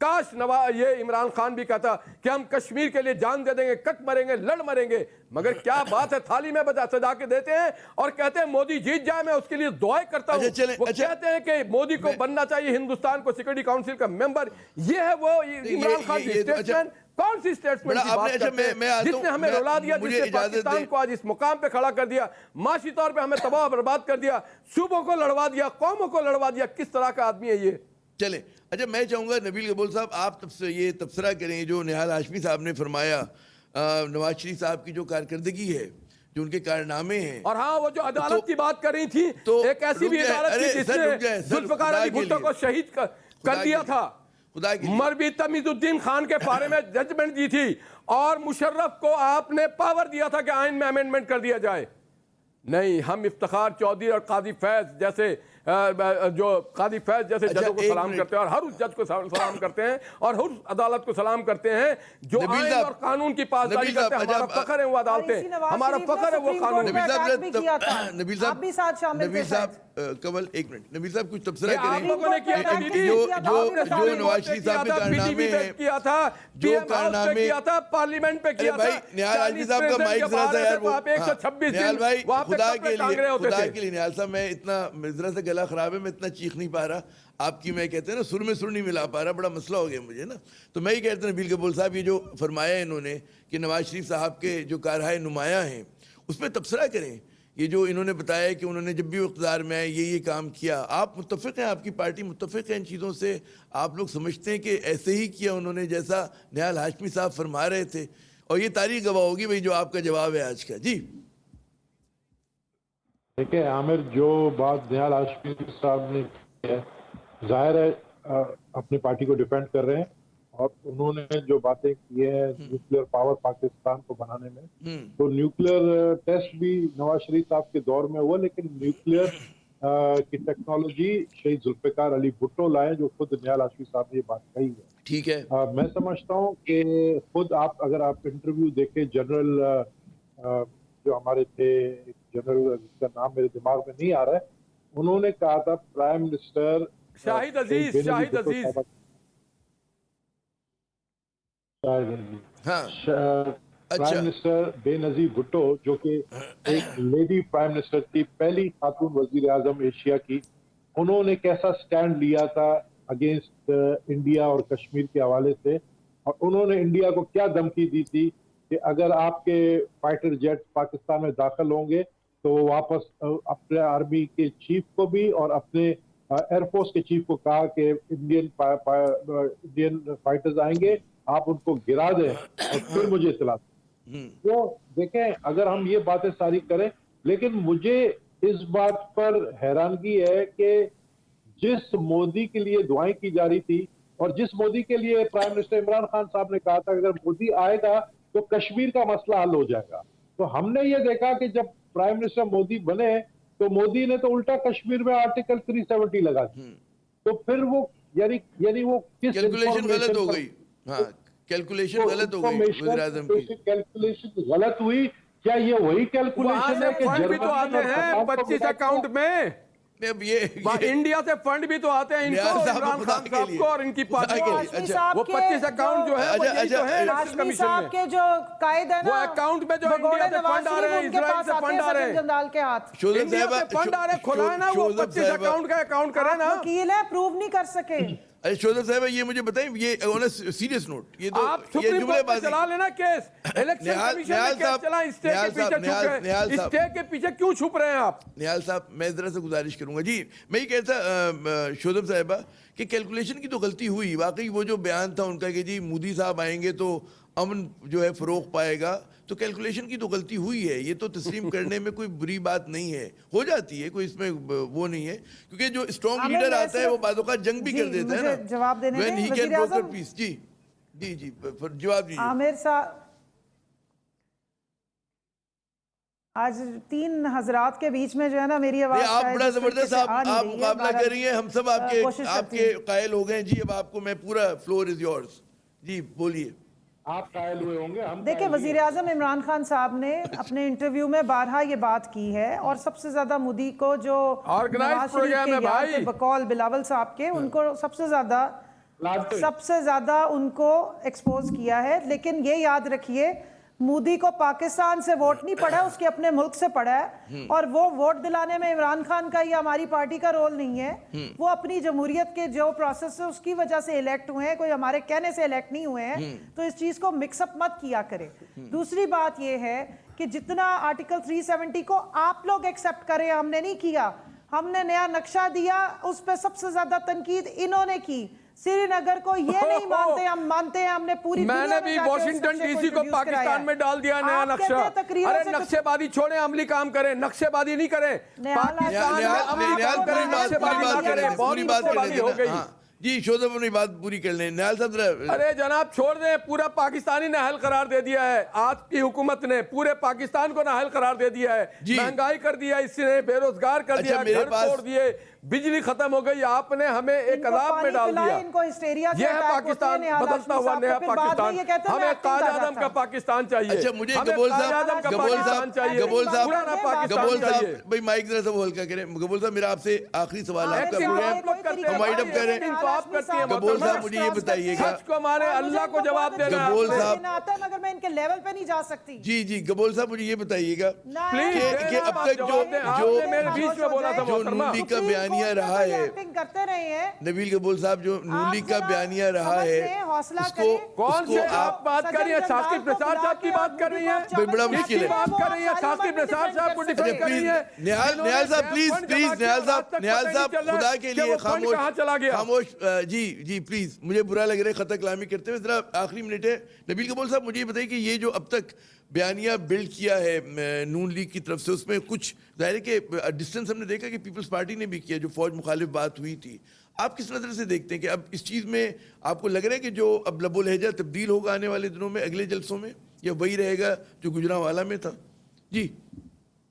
کاش یہ عمران خان بھی کہتا کہ ہم کشمیر کے لیے جان دے دیں گے، کٹ مریں گے، لڑ مریں گے، مگر کیا بات ہے، تھالی میں سجا کے دیتے ہیں اور کہتے ہیں مودی جیت جائے، میں اس کے لیے دعائیں کرتا ہوں۔ وہ کہتے ہیں کہ مودی کو بننا چاہیے ہندوستان کو سیکورٹی کاؤنسل کا ممبر، یہ ہے وہ عمران خان کی اسٹیٹمنٹ۔ کون سی اسٹیٹمنٹ کی بات کرتے ہیں جس نے ہمیں رلا دیا، جس نے پاکستان کو آج اس مقام پہ کھڑا کر دیا، معاشی طور پہ ہمیں تباہ برباد کر دیا، صوبوں کو لڑوا دیا، قوموں کو لڑوا دیا، کس طرح کا آدمی ہے یہ؟ چلیں اچھا، میں چاہوں گا نبیل قبول صاحب آپ یہ تبصرہ کریں جو نہال ہاشمی صاحب نے فرمایا نواز شریف صاحب کی جو کارکردگی ہے، جو ان کے کارنامے ہیں، اور ہاں وہ جو عدالت کی بات کر رہی تھی، ایک ایسی بھی عدالت تھی جس نے ذوالفقار علی بھٹو کو شہید کر دیا تھا، مربی تمیز الدین خان کے بارے میں ججمنٹ دی تھی، اور مشرف کو آپ نے پاور دیا تھا کہ آئین میں امینڈمنٹ کر دیا جائے۔ نہیں، ہم افتخار چودھری اور قاضی فیض جیسے ججوں کو سلام کرتے ہیں، اور ہر اس جج کو سلام کرتے ہیں، اور ہر عدالت کو سلام کرتے ہیں جو آئین اور قانون کی پاسداری کرتے ہیں۔ ہمارا فخر ہے وہ عدالتیں، ہمارا فخر ہے وہ قانون۔ نبیل صاحب کمل ایک منٹ، نبیل صاحب کچھ تبصرہ کریں۔ آپ لوگوں نے کیا جو نواز شریف صاحب کے کارنامے ہیں، کیا تھا، جو کارنامے کیا تھا، پارلیمنٹ پہ کیا تھا، بھائی نہال ہاشمی صاحب کا مائک ذرا سا یار، نہال بھائی خدا کے لیے نہال صاحب میں اتنا ذرا سا گلا خراب ہے، میں اتنا چیخ نہیں پا رہا، آپ کی میں کہتے ہیں نا سر میں سر نہیں ملا پا رہا، بڑا مسئلہ ہو گیا مجھے نا۔ تو میں یہ کہتا ہوں نبیل قبول صاحب، یہ جو فرمایا انہوں نے کہ نواز شریف صاحب کے جو کارہائے نمایاں ہیں اس پہ تبصرہ کریں۔ یہ جو انہوں نے بتایا کہ انہوں نے جب بھی اقتدار میں آئے یہ کام کیا، آپ متفق ہیں، آپ کی پارٹی متفق ہے ان چیزوں سے؟ آپ لوگ سمجھتے ہیں کہ ایسے ہی کیا انہوں نے جیسا نہال ہاشمی صاحب فرما رہے تھے؟ اور یہ تاریخ گواہ ہوگی بھائی جو آپ کا جواب ہے آج کا۔ جی دیکھیں عامر، جو بات نہال ہاشمی صاحب نے کی ہے، ظاہر ہے اپنی پارٹی کو ڈیفینڈ کر رہے ہیں، اور انہوں نے جو باتیں کی ہیں نیوکلیر پاور پاکستان کو بنانے میں، تو نیوکلیر ٹیسٹ بھی نواز شریف صاحب کے دور میں ہوا، لیکن نیوکلیر کی ٹیکنالوجی شہید ذوالفقار علی بھٹو لائے، جو خود نہال ہاشمی صاحب نے یہ بات کہی ہے۔ ٹھیک ہے، میں سمجھتا ہوں کہ خود اگر آپ انٹرویو دیکھیں جنرل جو ہمارے تھے، جنرل جس کا نام میرے دماغ میں نہیں آ رہا ہے، انہوں نے کہا تھا پرائم منسٹر شاہد عزیز پرائم منسٹر بے نظیر بھٹو، جو کہ ایک لیڈی پرائم منسٹر تھی، پہلی خاتون وزیر اعظم ایشیا کی، انہوں نے کیسا سٹینڈ لیا تھا اگینسٹ انڈیا اور کشمیر کے حوالے سے، اور انہوں نے انڈیا کو کیا دھمکی دی تھی کہ اگر آپ کے فائٹر جیٹ پاکستان میں داخل ہوں گے تو وہ واپس اپنے آرمی کے چیف کو بھی اور اپنے ایئر فورس کے چیف کو کہا کہ انڈین فائٹرز آئیں گے، آپ ان کو گرا دیں اور پھر مجھے اطلاع دیں۔ تو دیکھیں، اگر ہم یہ باتیں ساری کریں، لیکن مجھے اس بات پر حیرانگی ہے کہ جس مودی کے لیے دعائیں کی جا رہی تھی، اور جس مودی کے لیے پرائم منسٹر عمران خان صاحب نے کہا تھا کہ اگر مودی آئے گا تو کشمیر کا مسئلہ حل ہو جائے گا، تو ہم نے یہ دیکھا کہ جب پرائم منسٹر مودی بنے تو مودی نے تو الٹا کشمیر میں آرٹیکل 370 لگا دی، تو پھر وہ یعنی وہ کس کیلکولیشن غلط ہو گئی، ہاں کیلکولیشن غلط ہو گئی وزیر اعظم کی، کیلکولیشن غلط ہوئی۔ کیا یہ وہی کیلکولیشن ہے کہ فنڈ بھی تو آتے ہیں 25 اکاؤنٹ میں، انڈیا سے فنڈ بھی تو آتے ہیں ان کو، عمران خان صاحب کو اور ان کی پارٹی کو، وہ 25 اکاؤنٹ جو ہے ہاشمی صاحب کے جو قائد ہیں نا، وہ اکاؤنٹ میں جو انڈیا سے فنڈ آ رہے ہیں، اسرائیل سے فنڈ آ رہے ہیں، جنرال کے ہاتھ انڈیا سے فنڈ آ رہے ہیں، کھلائے نا وہ 25 اکاؤنٹ کا اکاؤنٹ کریں نا۔ وکیل ہے، پروو نہیں کر سکے۔ شوذر صاحب یہ مجھے بتائیں، یہ سیریس نوٹ، یہ تو آپ سپریم کورٹ میں چلا لینا کیس، الیکشن کمیشن میں کیس چلا، اسٹے کے پیچھے چھپ رہے ہیں، اسٹے کے پیچھے کیوں چھپ رہے ہیں آپ؟ نہال صاحب میں ذرا سے گزارش کروں گا، جی میں یہ کہتا شوذر صاحبہ کہ کیلکولیشن کی تو غلطی ہوئی، واقعی وہ جو بیان تھا ان کا کہ جی مودی صاحب آئیں گے تو امن جو ہے فروغ پائے گا، تو کیلکولیشن کی تو غلطی ہوئی ہے، یہ تو تسلیم کرنے میں کوئی بری بات نہیں ہے، ہو جاتی ہے، کوئی اس میں وہ نہیں ہے، کیونکہ جو اسٹرانگ لیڈر آتا ہے وہ بعض اوقات جنگ بھی کر دیتا ہے نا، جواب دینے when he can broker peace۔ جی جی جی جواب دیجیے۔ عامر صاحب، آج 3 حضرات کے بیچ میں جو ہے نا میری آواز آپ بڑا زبردست آپ مقابلہ کر رہی ہیں، ہم سب آپ کے قائل ہو گئے، جی اب آپ کو میں پورا فلور از یورز، جی بولیے۔ آپ قائل ہوئے ہوں گے، ہم دیکھیں وزیر اعظم عمران خان صاحب نے اپنے انٹرویو میں بارہا یہ بات کی ہے، اور سب سے زیادہ مودی کو جو نواز شریف کے یار تھے بقول بلاول صاحب کے، ان کو سب سے زیادہ سب سے زیادہ ان کو ایکسپوز کیا ہے. لیکن یہ یاد رکھیے مودی کو پاکستان سے ووٹ نہیں پڑا ہے, اس کے اپنے ملک سے پڑا ہے, اور وہ ووٹ دلانے میں عمران خان کا یا ہماری پارٹی کا رول نہیں ہے. وہ اپنی جمہوریت کے جو پروسیس ہے اس کی وجہ سے الیکٹ ہوئے ہیں, کوئی ہمارے کہنے سے الیکٹ نہیں ہوئے ہیں. تو اس چیز کو مکس اپ مت کیا کرے. دوسری بات یہ ہے کہ جتنا آرٹیکل 370 کو آپ لوگ ایکسپٹ کریں, ہم نے نہیں کیا. ہم نے نیا نقشہ دیا, اس پہ سب سے زیادہ تنقید انہوں نے کی. سری نگر کو یہ نہیں مانتے, ہم مانتے ہیں, ہم نے پوری میں نے بھی واشنگٹن ڈی سی کو پاکستان میں ڈال دیا نیا نقشہ. ارے نقشے بادی چھوڑیں, عملی کام کریں, نقشے بادی نہیں کریں. پاکستان میں عملی کام کریں, نقشے بادی نہ کریں. بہت نقشے بادی ہو گئی. جی شوذب اپنی بات پوری کر لیں. نیال صاحب ذرا. ارے جناب چھوڑ دیں, پورا پاکستانی نااہل قرار دے دیا ہے. آج کی حکومت نے پورے پاکستان کو نااہل قرار دے دیا ہے. مہنگائی کر دیا, اس نے بے روزگار کر دیا, گھر توڑ دیے, بجلی ختم ہو گئی. آپ نے ہمیں ایک عذاب میں ڈال دیا. یہ ہے پاکستان, بدلتا ہوا نیا پاکستان. ہمیں قائد اعظم کا پاکستان چاہیے. اچھا مجھے گبول صاحب بھائی مائک ذرا سب ہلکا کریں. گبول صاحب میرا آپ سے آخری سوال ہے, ہم وائڈ اپ کریں. گبول صاحب مجھے یہ بتائیے گا, سچ کو مارے, اللہ کو جواب دینا. گبول صاحب مگر میں ان کے لیول پہ نہیں جا سکتی. جی گبول صاحب مجھے یہ بتائیے گا کہ اب تک جو نون لیگ کا بیانیہ رہا ہے, نبیل گبول صاحب جو نون لیگ کا بیانیہ رہا ہے, اس کو کون سے آپ بات کر رہی ہیں؟ شاستری پرساد صاحب کی بات کر رہی ہیں, بڑا مشکل ہے. بات کر رہی ہیں شاستری پرساد صاحب کو ڈیفینڈ کر رہی ہیں. نیال صاحب پلیز, نیال صاحب خدا کے لیے خاموش. جی پلیز, مجھے برا لگ رہا ہے خطا کلامی کرتے ہوئے. ذرا آخری منٹ ہے. نبیل گبول صاحب مجھے یہ بتائیے کہ یہ جو اب تک بیانیہ بلڈ کیا ہے نون لیگ کی طرف سے, اس میں کچھ ظاہر ہے کہ ڈسٹنس ہم نے دیکھا کہ پیپلز پارٹی نے بھی کیا, جو فوج مخالف بات ہوئی تھی. آپ کس نظر سے دیکھتے ہیں کہ اب اس چیز میں آپ کو لگ رہا ہے کہ جو اب لب و لہجہ تبدیل ہوگا آنے والے دنوں میں, اگلے جلسوں میں, یا وہی رہے گا جو گجرانوالہ میں تھا؟ جی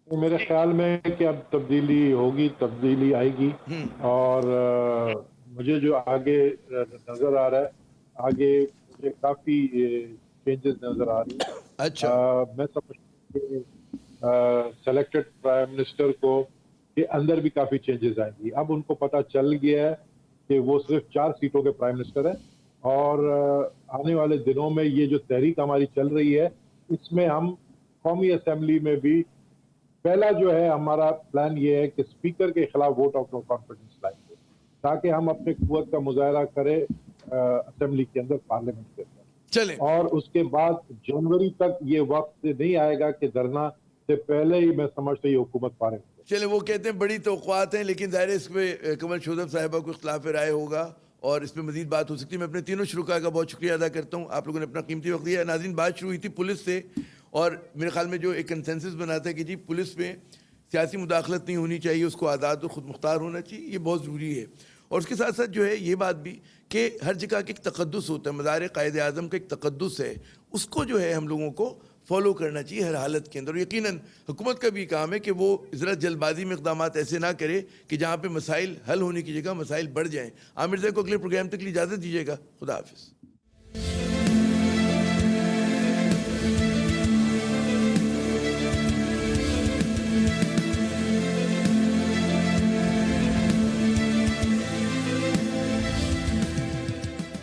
میرے خیال میں کہ اب تبدیلی ہوگی, تبدیلی آئے گی. اور مجھے جو آگے نظر آ رہا ہے, آگے مجھے کافی چینجز نظر آ رہی ہیں. اچھا, میں سمجھتا ہوں کہ سلیکٹڈ پرائم منسٹر کو کے اندر بھی کافی چینجز آئیں گی. اب ان کو پتہ چل گیا ہے کہ وہ صرف 4 سیٹوں کے پرائم منسٹر ہیں, اور آنے والے دنوں میں یہ جو تحریک ہماری چل رہی ہے, اس میں ہم قومی اسمبلی میں بھی پہلا جو ہے ہمارا پلان یہ ہے کہ اسپیکر کے خلاف ووٹ آف نو کانفیڈنس لائیں گے, تاکہ ہم اپنے قوت کا مظاہرہ کریں اسمبلی کے اندر, پارلیمنٹ کے اندر. چلیں, اور اس کے بعد جنوری تک یہ وقت نہیں آئے گا کہ دھرنا سے پہلے ہی میں سمجھتا یہ حکومت پارے. چلیں وہ کہتے ہیں بڑی توقعات ہیں, لیکن ظاہر ہے اس میں قمر شوذب صاحبہ کو اختلاف رائے ہوگا اور اس میں مزید بات ہو سکتی ہے. میں اپنے تینوں شرکاء کا بہت شکریہ ادا کرتا ہوں, آپ لوگوں نے اپنا قیمتی وقت دیا. ناظرین, بات شروع ہوئی تھی پولیس سے, اور میرے خیال میں جو ایک کنسنسس بناتا ہے کہ جی پولیس میں سیاسی مداخلت نہیں ہونی چاہیے, اس کو آزاد اور خود مختار ہونا چاہیے, یہ بہت ضروری ہے. اور اس کے ساتھ ساتھ جو ہے یہ بات بھی کہ ہر جگہ کا ایک تقدس ہوتا ہے, مزار قائد اعظم کا ایک تقدس ہے, اس کو جو ہے ہم لوگوں کو فالو کرنا چاہیے ہر حالت کے اندر. اور یقیناً حکومت کا بھی کام ہے کہ وہ ذرا جلد بازی میں اقدامات ایسے نہ کرے کہ جہاں پہ مسائل حل ہونے کی جگہ مسائل بڑھ جائیں. عامر صاحب کو اگلے پروگرام تک کے لیے اجازت دیجیے گا. خدا حافظ.